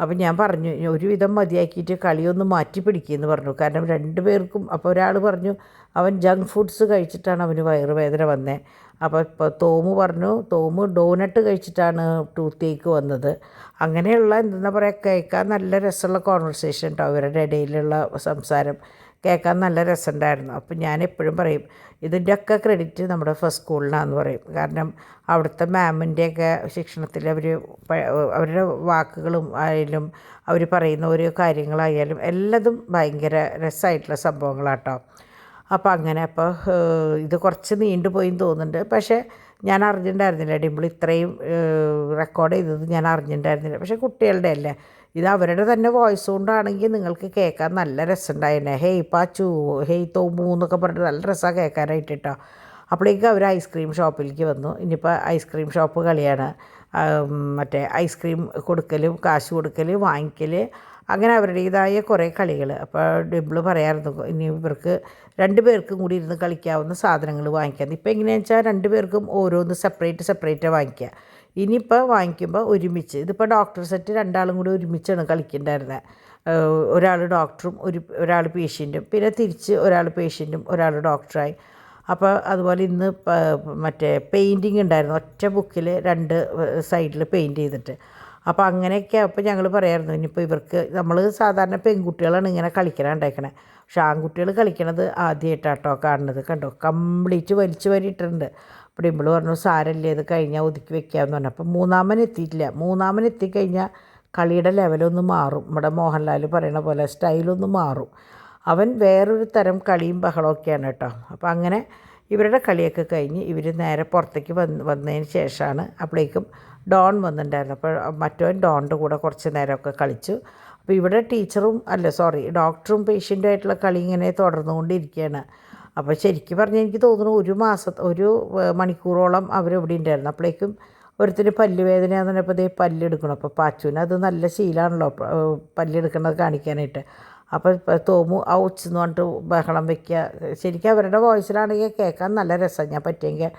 അപ്പം ഞാൻ പറഞ്ഞു ഒരുവിധം മതിയാക്കിയിട്ട് കളിയൊന്ന് മാറ്റി പിടിക്കുമെന്ന് പറഞ്ഞു. കാരണം 2 പേർക്കും. അപ്പോൾ ഒരാൾ പറഞ്ഞു അവൻ ജങ്ക് ഫുഡ്സ് കഴിച്ചിട്ടാണ് അവന് വയറുവേദന വന്നത്. അപ്പോൾ ഇപ്പോൾ തോമു ഡോനട്ട് കഴിച്ചിട്ടാണ് ടൂത്ത് ഏക്ക് വന്നത്. അങ്ങനെയുള്ള എന്താ പറയുക, കേൾക്കാൻ നല്ല രസമുള്ള കോൺവെർസേഷൻ കേട്ടോ. അവരുടെ ഇടയിലുള്ള സംസാരം കേൾക്കാൻ നല്ല രസമുണ്ടായിരുന്നു. അപ്പം ഞാൻ എപ്പോഴും പറയും ഇതിൻ്റെയൊക്കെ ക്രെഡിറ്റ് നമ്മുടെ ഫസ്റ്റ് സ്കൂളിനാണെന്ന് പറയും. കാരണം അവിടുത്തെ മാമിൻ്റെയൊക്കെ ശിക്ഷണത്തിൽ അവരുടെ വാക്കുകളും ആയാലും അവർ പറയുന്ന ഓരോ കാര്യങ്ങളായാലും എല്ലാതും ഭയങ്കര രസമായിട്ടുള്ള സംഭവങ്ങളാട്ടോ. അപ്പോൾ അങ്ങനെ ഇത് കുറച്ച് നീണ്ടുപോയിന്ന് തോന്നുന്നുണ്ട്. പക്ഷേ ഞാൻ അറിഞ്ഞിട്ടുണ്ടായിരുന്നില്ല ഡിംപിൾ ഇത്രയും റെക്കോർഡ് ചെയ്തത് ഞാൻ അറിഞ്ഞിട്ടുണ്ടായിരുന്നില്ല. പക്ഷേ കുട്ടികളുടെ അല്ലേ, ഇത് അവരുടെ തന്നെ വോയിസ് കൊണ്ടാണെങ്കിൽ നിങ്ങൾക്ക് കേൾക്കാൻ നല്ല രസമുണ്ടായിരുന്നെ. ഹേയ് പാച്ചു, ഹേയ് തോമു എന്നൊക്കെ പറഞ്ഞിട്ട് നല്ല രസമാണ് കേൾക്കാനായിട്ട് കേട്ടോ. അപ്പോഴേക്കും അവർ ഐസ്ക്രീം ഷോപ്പിലേക്ക് വന്നു. ഇനിയിപ്പോൾ ഐസ്ക്രീം ഷോപ്പ് കളിയാണ്. മറ്റേ ഐസ്ക്രീം കൊടുക്കലും കാശ് കൊടുക്കൽ വാങ്ങിക്കൽ, അങ്ങനെ അവരുടേതായ കുറേ കളികൾ. അപ്പോൾ ഡിംപിൾ പറയാമായിരുന്നു ഇനി ഇവർക്ക് 2 പേർക്കും കൂടി ഇരുന്ന് കളിക്കാവുന്ന സാധനങ്ങൾ വാങ്ങിക്കാം. ഇപ്പോൾ എങ്ങനെയാണെന്ന് വെച്ചാൽ 2 പേർക്കും ഓരോന്ന് സെപ്പറേറ്റ് വാങ്ങിക്കുക. ഇനിയിപ്പോൾ വാങ്ങിക്കുമ്പോൾ ഒരുമിച്ച്, ഇതിപ്പോൾ ഡോക്ടർ സെറ്റ് 2 ആളും കൂടി ഒരുമിച്ചാണ് കളിക്കണ്ടായിരുന്നത്. ഒരാൾ ഡോക്ടറും ഒരാൾ പേഷ്യൻറ്റും, പിന്നെ തിരിച്ച് ഒരാൾ പേഷ്യൻറ്റും ഒരാൾ ഡോക്ടറായി. അപ്പോൾ അതുപോലെ ഇന്ന് മറ്റേ പെയിൻറ്റിങ് ഉണ്ടായിരുന്നു, ഒറ്റ ബുക്കിൽ 2 സൈഡിൽ പെയിൻറ്റ് ചെയ്തിട്ട്. അപ്പോൾ അങ്ങനെയൊക്കെ. അപ്പോൾ ഞങ്ങൾ പറയാമായിരുന്നു ഇനിയിപ്പോൾ ഇവർക്ക്, നമ്മൾ സാധാരണ പെൺകുട്ടികളാണ് ഇങ്ങനെ കളിക്കാനുണ്ടാക്കണേ, പക്ഷെ ആൺകുട്ടികൾ കളിക്കണത് ആദ്യമായിട്ടാട്ടോ കാണുന്നത്. കണ്ടോ, കംപ്ലീറ്റ് വലിച്ചു വരിയിട്ടുണ്ട്. അപ്പോൾ ഡിമ്പിൾ പറഞ്ഞു സാരമില്ല ഇത് കഴിഞ്ഞാൽ ഒതുക്കി വെക്കാമെന്ന് പറഞ്ഞു. അപ്പോൾ എത്തിയിട്ടില്ല. എത്തിക്കഴിഞ്ഞാൽ കളിയുടെ ലെവലൊന്ന് മാറും. നമ്മുടെ മോഹൻലാൽ പറയണ പോലെ സ്റ്റൈലൊന്ന് മാറും. അവൻ വേറൊരു തരം കളിയും ബഹളമൊക്കെയാണ് കേട്ടോ. അപ്പോൾ അങ്ങനെ ഇവരുടെ കളിയൊക്കെ കഴിഞ്ഞ് ഇവർ നേരെ പുറത്തേക്ക് വന്നതിന് ശേഷമാണ് അപ്പോഴേക്കും ഡോൺ വന്നിട്ടുണ്ടായിരുന്നു. അപ്പോൾ മറ്റവൻ ഡോണിൻ്റെ കൂടെ കുറച്ച് നേരമൊക്കെ കളിച്ചു. അപ്പോൾ ഇവിടെ ഡോക്ടറും പേഷ്യൻ്റും ആയിട്ടുള്ള കളി ഇങ്ങനെ തുടർന്നുകൊണ്ടിരിക്കുകയാണ്. അപ്പോൾ ശരിക്കും പറഞ്ഞാൽ എനിക്ക് തോന്നുന്നു ഒരു മണിക്കൂറോളം അവരിവിടെ ഉണ്ടായിരുന്നു. അപ്പോഴേക്കും ഒരുത്തിന് പല്ലുവേദനയാണെന്ന് പറഞ്ഞപ്പോൾ അതേ പല്ലെടുക്കണം. അപ്പോൾ പാച്ചുവിന് അത് നല്ല ശീലമാണല്ലോ പല്ലെടുക്കുന്നത് കാണിക്കാനായിട്ട്. അപ്പോൾ തോമു ഔച്ച് എന്ന് പറഞ്ഞിട്ട് ബഹളം വയ്ക്കുക. ശരിക്കും അവരുടെ വോയിസിലാണെങ്കിൽ കേൾക്കാൻ നല്ല രസമാണ്. ഞാൻ പറ്റിയെങ്കിൽ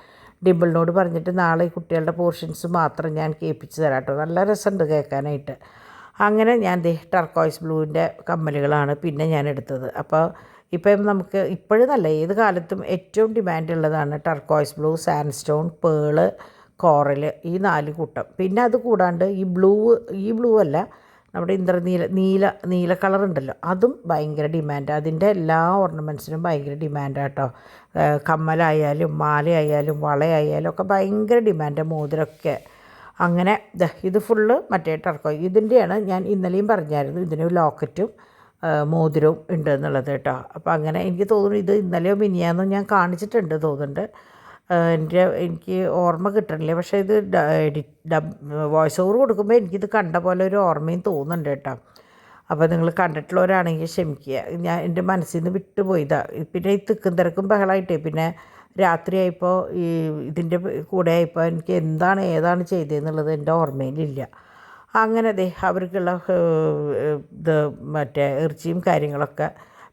ഡിമ്പിളിനോട് പറഞ്ഞിട്ട് നാളെ ഈ കുട്ടികളുടെ പോർഷൻസ് മാത്രം ഞാൻ കേൾപ്പിച്ച് തരാം കേട്ടോ, നല്ല രസമുണ്ട് കേൾക്കാനായിട്ട്. അങ്ങനെ ഞാൻ ടർക്കോയ്സ് ബ്ലൂവിൻ്റെ കമ്മലുകളാണ് പിന്നെ ഞാൻ എടുത്തത്. അപ്പോൾ ഇപ്പം നമുക്ക് ഇപ്പോഴെന്നല്ല ഏത് കാലത്തും ഏറ്റവും ഡിമാൻഡുള്ളതാണ് turquoise blue, sandstone, pearl, coral, ഈ 4 കൂട്ടം. പിന്നെ അത് കൂടാണ്ട് ഈ ബ്ലൂ അല്ല, നമ്മുടെ നീല കളർ ഉണ്ടല്ലോ, അതും ഭയങ്കര ഡിമാൻഡ്. അതിൻ്റെ എല്ലാ ഓർണമെൻറ്റ്സിനും ഭയങ്കര ഡിമാൻഡാണ് കേട്ടോ. കമ്മലായാലും മാലയായാലും വളയായാലും ഒക്കെ ഭയങ്കര ഡിമാൻഡ്, മോതിരമൊക്കെ. അങ്ങനെ ഇത് ഫുള്ള് മറ്റേ ടർക്കോയ്. ഇതിൻ്റെയാണ് ഞാൻ ഇന്നലെയും പറഞ്ഞായിരുന്നു, ഇതിന് ലോക്കറ്റും മോതിരവും ഉണ്ട് എന്നുള്ളത് കേട്ടോ. അപ്പോൾ അങ്ങനെ എനിക്ക് തോന്നുന്നു ഇത് ഇന്നലെയോ മിനിയാന്നോ ഞാൻ കാണിച്ചിട്ടുണ്ട് തോന്നുന്നുണ്ട്. എനിക്ക് ഓർമ്മ കിട്ടണില്ല. പക്ഷേ ഇത് വോയിസ് ഓവർ കൊടുക്കുമ്പോൾ എനിക്കിത് കണ്ട പോലെ ഒരു ഓർമ്മയും തോന്നുന്നുണ്ട് കേട്ടോ. അപ്പോൾ നിങ്ങൾ കണ്ടിട്ടുള്ളവരാണെങ്കിൽ ക്ഷമിക്കുക, ഞാൻ എൻ്റെ മനസ്സിൽ നിന്ന് വിട്ടുപോയതാണ്. പിന്നെ ഈ തിക്കും തിരക്കും ബഹളമായിട്ടേ പിന്നെ രാത്രിയായപ്പോൾ ഇതിൻ്റെ കൂടെ ആയപ്പോൾ എനിക്ക് ഏതാണ് ചെയ്തതെന്നുള്ളത് എൻ്റെ ഓർമ്മയിലില്ല. അങ്ങനെ അവർക്കുള്ള ഇത് മറ്റേ ഇറച്ചിയും കാര്യങ്ങളൊക്കെ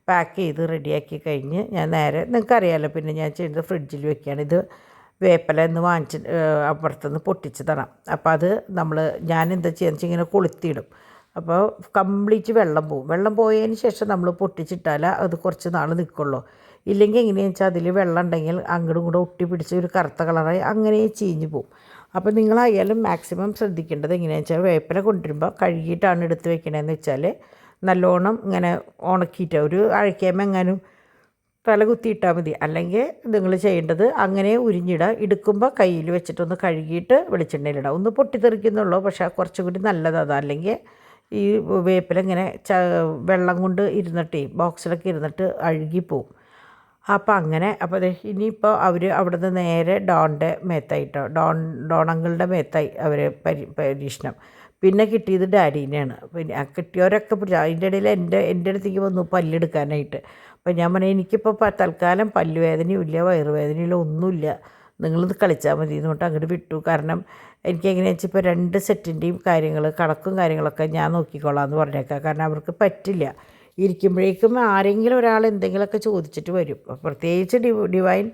പാക്ക് ചെയ്ത് റെഡിയാക്കി കഴിഞ്ഞ് ഞാൻ നേരെ, നിങ്ങൾക്കറിയാമല്ലോ പിന്നെ ഞാൻ ചെയ്യുന്നത് ഫ്രിഡ്ജിൽ വെക്കുകയാണ്. ഇത് വേപ്പില എന്ന് അപ്പുറത്തുനിന്ന് പൊട്ടിച്ചതാണ്. അപ്പോൾ അത് ഞാൻ എന്താ ചെയ്യുക വെച്ചാൽ ഇങ്ങനെ കൊളുത്തിയിടും. അപ്പോൾ കംപ്ലീറ്റ് വെള്ളം പോയതിന് ശേഷം നമ്മൾ പൊട്ടിച്ചിട്ടാൽ അത് കുറച്ച് നാൾ നിൽക്കുള്ളൂ. ഇല്ലെങ്കിൽ എങ്ങനെയാണെന്ന് വെച്ചാൽ അതിൽ വെള്ളം ഉണ്ടെങ്കിൽ അങ്ങോട്ടും ഇങ്ങോട്ടും ഒട്ടി പിടിച്ച് ഒരു കറുത്ത കളറായി അങ്ങനെ ചീഞ്ഞ് പോവും. അപ്പോൾ നിങ്ങളായാലും മാക്സിമം ശ്രദ്ധിക്കേണ്ടത് എങ്ങനെയാണെന്ന് വെച്ചാൽ വേപ്പില കൊണ്ടുവരുമ്പോൾ കഴുകിയിട്ടാണ് എടുത്ത് വെക്കണതെന്ന് വെച്ചാൽ നല്ലോണം ഇങ്ങനെ ഉണക്കിയിട്ട് ഒരു അഴക്കേമെങ്ങാനും തല കുത്തിയിട്ടാൽ മതി. അല്ലെങ്കിൽ നിങ്ങൾ ചെയ്യേണ്ടത് അങ്ങനെ ഉരിഞ്ഞിടുക, എടുക്കുമ്പോൾ കയ്യിൽ വെച്ചിട്ടൊന്ന് കഴുകിയിട്ട് വെളിച്ചെണ്ണയിലിടുക. ഒന്ന് പൊട്ടിത്തെറിക്കുന്നുള്ളൂ, പക്ഷേ കുറച്ചും കൂടി നല്ലതാണ്. അല്ലെങ്കിൽ ഈ വേപ്പില ഇങ്ങനെ വെള്ളം കൊണ്ട് ബോക്സിലൊക്കെ ഇരുന്നിട്ട് അഴുകിപ്പോവും. അപ്പോൾ അങ്ങനെ ഇനിയിപ്പോൾ അവർ അവിടെ നിന്ന് നേരെ ഡോണിൻ്റെ മേത്തായിട്ടോ ഡോണങ്ങളുടെ മേത്തായി അവർ പരീക്ഷണം. പിന്നെ കിട്ടിയത് ഡാഡീനെയാണ്. പിന്നെ കിട്ടിയവരൊക്കെ അതിൻ്റെ ഇടയിൽ എൻ്റെ അടുത്തേക്ക് വന്നു പല്ലെടുക്കാനായിട്ട്. അപ്പോൾ ഞാൻ പറഞ്ഞു എനിക്കിപ്പോൾ തൽക്കാലം പല്ലുവേദനയും ഇല്ല, വയറുവേദനയില്ല, ഒന്നുമില്ല, നിങ്ങളിത് കളിച്ചാൽ മതി എന്ന് പറഞ്ഞിട്ട് അങ്ങോട്ട് വിട്ടു. കാരണം എനിക്ക് എങ്ങനെയാണെന്ന് വെച്ചാൽ ഇപ്പോൾ 2 സെറ്റിൻ്റെയും കണക്കും കാര്യങ്ങളൊക്കെ ഞാൻ നോക്കിക്കോളാം എന്ന് പറഞ്ഞേക്കാം. കാരണം അവർക്ക് പറ്റില്ല, ഇരിക്കുമ്പോഴേക്കും ആരെങ്കിലും ഒരാൾ എന്തെങ്കിലുമൊക്കെ ചോദിച്ചിട്ട് വരും. പ്രത്യേകിച്ച് ഡിവൈൻ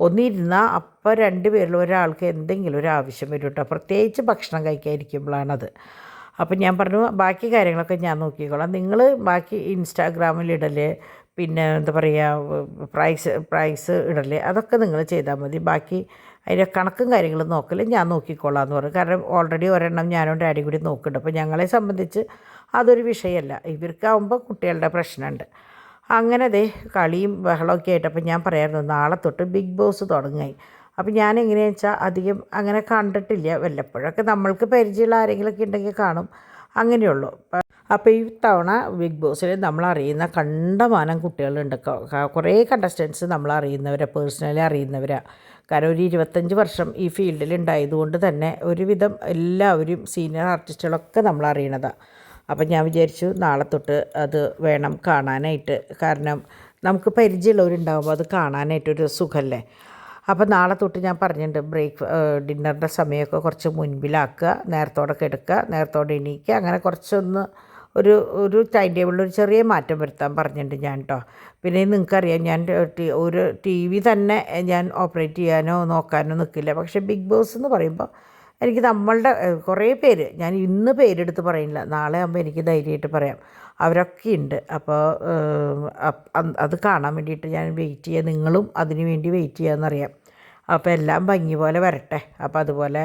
ഒന്നിരുന്നാൽ അപ്പം 2 പേരിൽ ഒരാൾക്ക് എന്തെങ്കിലും ഒരു ആവശ്യം വരും കേട്ടോ. പ്രത്യേകിച്ച് ഭക്ഷണം കഴിക്കാതിരിക്കുമ്പോഴാണത്. അപ്പം ഞാൻ പറഞ്ഞു ബാക്കി കാര്യങ്ങളൊക്കെ ഞാൻ നോക്കിക്കോളാം, നിങ്ങൾ ബാക്കി ഇൻസ്റ്റാഗ്രാമിലിടൽ, പിന്നെ എന്താ പറയുക പ്രൈസ് ഇടൽ, അതൊക്കെ നിങ്ങൾ ചെയ്താൽ മതി. ബാക്കി അതിൻ്റെ കണക്കും കാര്യങ്ങളും നോക്കൽ ഞാൻ നോക്കിക്കോളാം എന്ന് പറഞ്ഞു. കാരണം ഓൾറെഡി ഒരെണ്ണം ഞാനും ഡാഡി കൂടി നോക്കുന്നുണ്ട്. അപ്പോൾ ഞങ്ങളെ സംബന്ധിച്ച് അതൊരു വിഷയമല്ല, ഇവർക്കാവുമ്പോൾ കുട്ടികളുടെ പ്രശ്നമുണ്ട്. അങ്ങനെ കളിയും ബഹളമൊക്കെ ആയിട്ട് അപ്പോൾ ഞാൻ പറയായിരുന്നു നാളെ തൊട്ട് ബിഗ് ബോസ് തുടങ്ങായി. അപ്പോൾ ഞാൻ എങ്ങനെയാണെന്ന് വെച്ചാൽ അധികം അങ്ങനെ കണ്ടിട്ടില്ല, വല്ലപ്പോഴൊക്കെ നമ്മൾക്ക് പരിചയമുള്ള ആരെങ്കിലുമൊക്കെ ഉണ്ടെങ്കിൽ കാണും, അങ്ങനെയുള്ളൂ. അപ്പോൾ ഈ തവണ ബിഗ് ബോസിൽ നമ്മളറിയുന്ന കണ്ടമാനം കുട്ടികളുണ്ട്, കുറേ കണ്ടസ്റ്റൻസ് നമ്മളറിയുന്നവരാണ്, പേഴ്സണലി അറിയുന്നവരാണ്. കാരണം ഒരു 25 വർഷം ഈ ഫീൽഡിൽ ഉണ്ടായതുകൊണ്ട് തന്നെ ഒരുവിധം എല്ലാവരും സീനിയർ ആർട്ടിസ്റ്റുകളൊക്കെ നമ്മളറിയണതാണ്. അപ്പം ഞാൻ വിചാരിച്ചു നാളെ തൊട്ട് അത് വേണം കാണാനായിട്ട്. കാരണം നമുക്ക് പരിചയമുള്ളവരുണ്ടാകുമ്പോൾ അത് കാണാനായിട്ടൊരു സുഖമല്ലേ. അപ്പോൾ നാളെ തൊട്ട് ഞാൻ പറഞ്ഞിട്ടുണ്ട് ഡിന്നറിൻ്റെ സമയമൊക്കെ കുറച്ച് മുൻപിലാക്കുക, നേരത്തോടെ കിടക്കുക, നേരത്തോടെ എണീക്കുക, അങ്ങനെ കുറച്ചൊന്ന് ഒരു ടൈം ടേബിളിൽ ഒരു ചെറിയ മാറ്റം വരുത്താൻ പറഞ്ഞിട്ടുണ്ട് ഞാൻ കേട്ടോ. പിന്നെ നിങ്ങൾക്കറിയാം ഞാൻ ഒരു TV തന്നെ ഞാൻ ഓപ്പറേറ്റ് ചെയ്യാനോ നോക്കാനോ നിൽക്കില്ല. പക്ഷേ ബിഗ് ബോസ് എന്ന് പറയുമ്പോൾ എനിക്ക് നമ്മളുടെ കുറേ പേര്, ഞാൻ ഇന്ന് പേരെടുത്ത് പറയുന്നില്ല, നാളെ ആകുമ്പോൾ എനിക്ക് ധൈര്യമായിട്ട് പറയാം, അവരൊക്കെ ഉണ്ട്. അപ്പോൾ അത് കാണാൻ വേണ്ടിയിട്ട് ഞാൻ വെയിറ്റ് ചെയ്യുക, നിങ്ങളും അതിന് വേണ്ടി വെയിറ്റ് ചെയ്യാമെന്നറിയാം. അപ്പോൾ എല്ലാം ഭംഗി പോലെ വരട്ടെ. അപ്പോൾ അതുപോലെ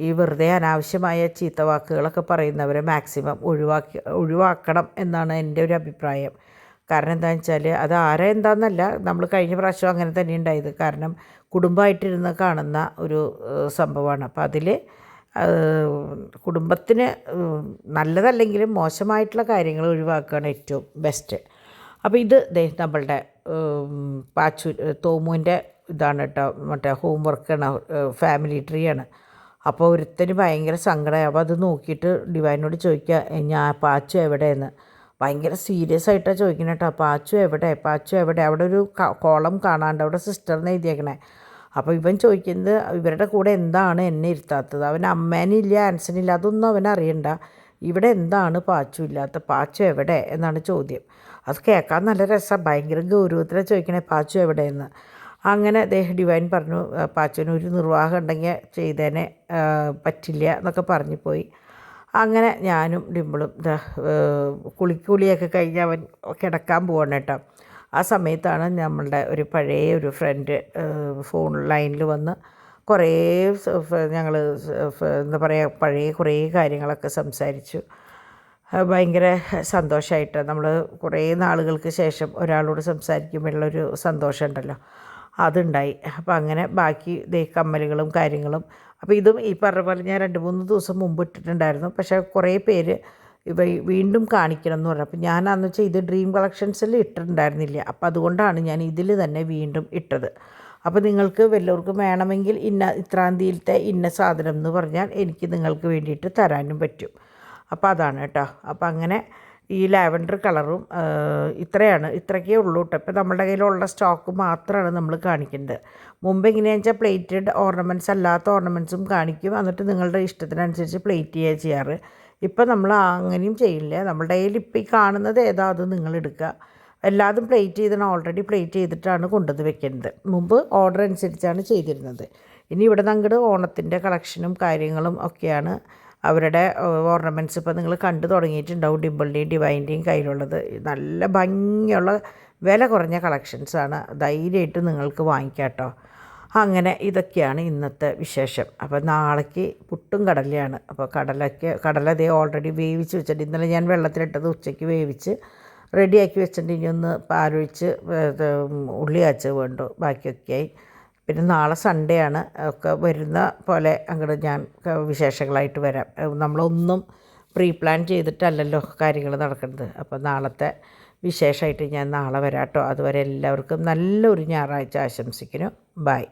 ഈ വെറുതെ അനാവശ്യമായ ചീത്ത വാക്കുകളൊക്കെ പറയുന്നവരെ മാക്സിമം ഒഴിവാക്കണം എന്നാണ് എൻ്റെ ഒരു അഭിപ്രായം. കാരണം എന്താണെന്ന് വെച്ചാൽ അത് ആരാ എന്താണെന്നല്ല, നമ്മൾ കഴിഞ്ഞ പ്രാവശ്യം അങ്ങനെ തന്നെ ഉണ്ടായത്. കാരണം കുടുംബമായിട്ടിരുന്ന് കാണുന്ന ഒരു സംഭവമാണ്. അപ്പോൾ അതിൽ കുടുംബത്തിന് നല്ലതല്ലെങ്കിലും മോശമായിട്ടുള്ള കാര്യങ്ങൾ ഒഴിവാക്കുകയാണ് ഏറ്റവും ബെസ്റ്റ്. അപ്പോൾ ഇത് നമ്മളുടെ പാച്ചു തോമുവിൻ്റെ ഇതാണ് കേട്ടോ, മറ്റേ ഹോം വർക്കാണ്, ഫാമിലി ട്രീ ആണ്. അപ്പോൾ ഒരുത്തന് ഭയങ്കര സങ്കടമായി. അപ്പോൾ അത് നോക്കിയിട്ട് ഡിവൈനോട് ചോദിക്കുക, പാച്ചു എവിടെയെന്ന്. ഭയങ്കര സീരിയസ് ആയിട്ടാണ് ചോദിക്കുന്നത് കേട്ടോ, പാച്ചു എവിടെ, പാച്ചു എവിടെ. അവിടെ ഒരു കോളം കാണാണ്ട്, അവിടെ സിസ്റ്ററിനെ എഴുതിയേക്കണേ. അപ്പോൾ ഇവൻ ചോദിക്കുന്നത് ഇവരുടെ കൂടെ എന്താണ് എന്നെ ഇരുത്താത്തത്, അവൻ അമ്മേനില്ല ആൻസണില്ല അതൊന്നും അവൻ അറിയണ്ട, ഇവിടെ എന്താണ് പാച്ചു ഇല്ലാത്ത, പാച്ചു എവിടെ എന്നാണ് ചോദ്യം. അത് കേൾക്കാൻ നല്ല രസമാണ്, ഭയങ്കര ഗൗരവത്തിലാണ് ചോദിക്കണേ പാച്ചു എവിടെയെന്ന്. അങ്ങനെ ഡിവൈൻ പറഞ്ഞു പാച്ചുവിന് ഒരു നിർവാഹം ഉണ്ടെങ്കിൽ ചെയ്തേനെ, പറ്റില്ല എന്നൊക്കെ പറഞ്ഞു പോയി. അങ്ങനെ ഞാനും ഡിമ്പിളും കുളിയൊക്കെ കഴിഞ്ഞ് അവൻ കിടക്കാൻ പോകണം കേട്ടോ. ആ സമയത്താണ് നമ്മളുടെ ഒരു പഴയ ഒരു ഫ്രണ്ട് ഫോൺ ലൈനിൽ വന്ന് കുറേ ഞങ്ങൾ എന്താ പറയുക പഴയ കുറേ കാര്യങ്ങളൊക്കെ സംസാരിച്ചു. ഭയങ്കര സന്തോഷമായിട്ട്, നമ്മൾ കുറേ നാളുകൾക്ക് ശേഷം ഒരാളോട് സംസാരിക്കുമ്പോഴുള്ളൊരു സന്തോഷമുണ്ടല്ലോ, അതുണ്ടായി. അപ്പോൾ അങ്ങനെ ബാക്കി കമ്മലുകളും കാര്യങ്ങളും. അപ്പോൾ ഇതും ഈ പറഞ്ഞ പോലെ ഞാൻ 2-3 ദിവസം മുമ്പ് ഇട്ടിട്ടുണ്ടായിരുന്നു. പക്ഷേ കുറേ പേര് ഇവ വീണ്ടും കാണിക്കണം എന്ന് പറഞ്ഞു. അപ്പോൾ ഞാനാന്ന് വെച്ചാൽ ഇത് ഡ്രീം കളക്ഷൻസിൽ ഇട്ടിട്ടുണ്ടായിരുന്നില്ല. അപ്പോൾ അതുകൊണ്ടാണ് ഞാൻ ഇതിൽ തന്നെ വീണ്ടും ഇട്ടത്. അപ്പോൾ നിങ്ങൾക്ക് വല്ലവർക്കും വേണമെങ്കിൽ ഇത്രാം തീയതിയിലത്തെ ഇന്ന സാധനം എന്ന് പറഞ്ഞാൽ എനിക്ക് നിങ്ങൾക്ക് വേണ്ടിയിട്ട് തരാനും പറ്റും. അപ്പോൾ അതാണ് കേട്ടോ. അപ്പോൾ അങ്ങനെ ഈ ലാവൻഡർ കളറും ഇത്രയൊക്കെ ഉള്ളൂ കേട്ടോ. ഇപ്പോൾ നമ്മുടെ കയ്യിലുള്ള സ്റ്റോക്ക് മാത്രമാണ് നമ്മൾ കാണിക്കുന്നത്. മുമ്പ് എങ്ങനെയാണെന്ന് വെച്ചാൽ പ്ലേറ്റഡ് ഓർണമെൻറ്റ്സ് അല്ലാത്ത ഓർണമെൻറ്റ്സും കാണിക്കും, എന്നിട്ട് നിങ്ങളുടെ ഇഷ്ടത്തിനനുസരിച്ച് പ്ലേറ്റ് ചെയ്യുക ചെയ്യാറ്. ഇപ്പം നമ്മൾ അങ്ങനെയും ചെയ്യില്ല. നമ്മളുടെ കയ്യിൽ ഇപ്പോൾ ഈ കാണുന്നത് ഏതാ അത് നിങ്ങൾ എടുക്കുക. എല്ലാതും പ്ലേറ്റ് ചെയ്തിട്ട് ഓൾറെഡി പ്ലേറ്റ് ചെയ്തിട്ടാണ് കൊണ്ടുവന്ന് വെക്കുന്നത്. മുമ്പ് ഓർഡർ അനുസരിച്ചാണ് ചെയ്തിരുന്നത്. ഇനി ഇവിടെ നിന്ന് അങ്ങോട്ട് ഓണത്തിൻ്റെ കളക്ഷനും കാര്യങ്ങളും ഒക്കെയാണ് അവരുടെ ഓർണമെൻറ്റ്സ്. ഇപ്പോൾ നിങ്ങൾ കണ്ടു തുടങ്ങിയിട്ടുണ്ടാവും ഡിമ്പിളിൻ്റെയും ഡിവൈൻ്റെയും കയ്യിലുള്ളത്. നല്ല ഭംഗിയുള്ള വില കുറഞ്ഞ കളക്ഷൻസാണ്, ധൈര്യമായിട്ട് നിങ്ങൾക്ക് വാങ്ങിക്കാം കേട്ടോ. അങ്ങനെ ഇതൊക്കെയാണ് ഇന്നത്തെ വിശേഷം. അപ്പോൾ നാളേക്ക് പുട്ടും കടലയാണ്. അപ്പോൾ കടല അതേ ഓൾറെഡി വേവിച്ച് വെച്ചിട്ട്, ഇന്നലെ ഞാൻ വെള്ളത്തിലിട്ടത് ഉച്ചയ്ക്ക് വേവിച്ച് റെഡിയാക്കി വെച്ചിട്ട് ഇനി ഒന്ന് പാലൊഴിച്ച് ഉള്ളി കാച്ചത് വേണ്ടു, ബാക്കിയൊക്കെയായി. പിന്നെ നാളെ സൺഡേ ആണ്. ഒക്കെ വരുന്ന പോലെ അങ്ങോട്ട് ഞാൻ വിശേഷങ്ങളായിട്ട് വരാം. നമ്മളൊന്നും പ്രീ പ്ലാൻ ചെയ്തിട്ടല്ലല്ലോ കാര്യങ്ങൾ നടക്കുന്നത്. അപ്പോൾ നാളത്തെ വിശേഷമായിട്ട് ഞാൻ നാളെ വരാം കേട്ടോ. അതുവരെ എല്ലാവർക്കും നല്ലൊരു ഞായറാഴ്ച ആശംസിക്കുന്നു. ബൈ.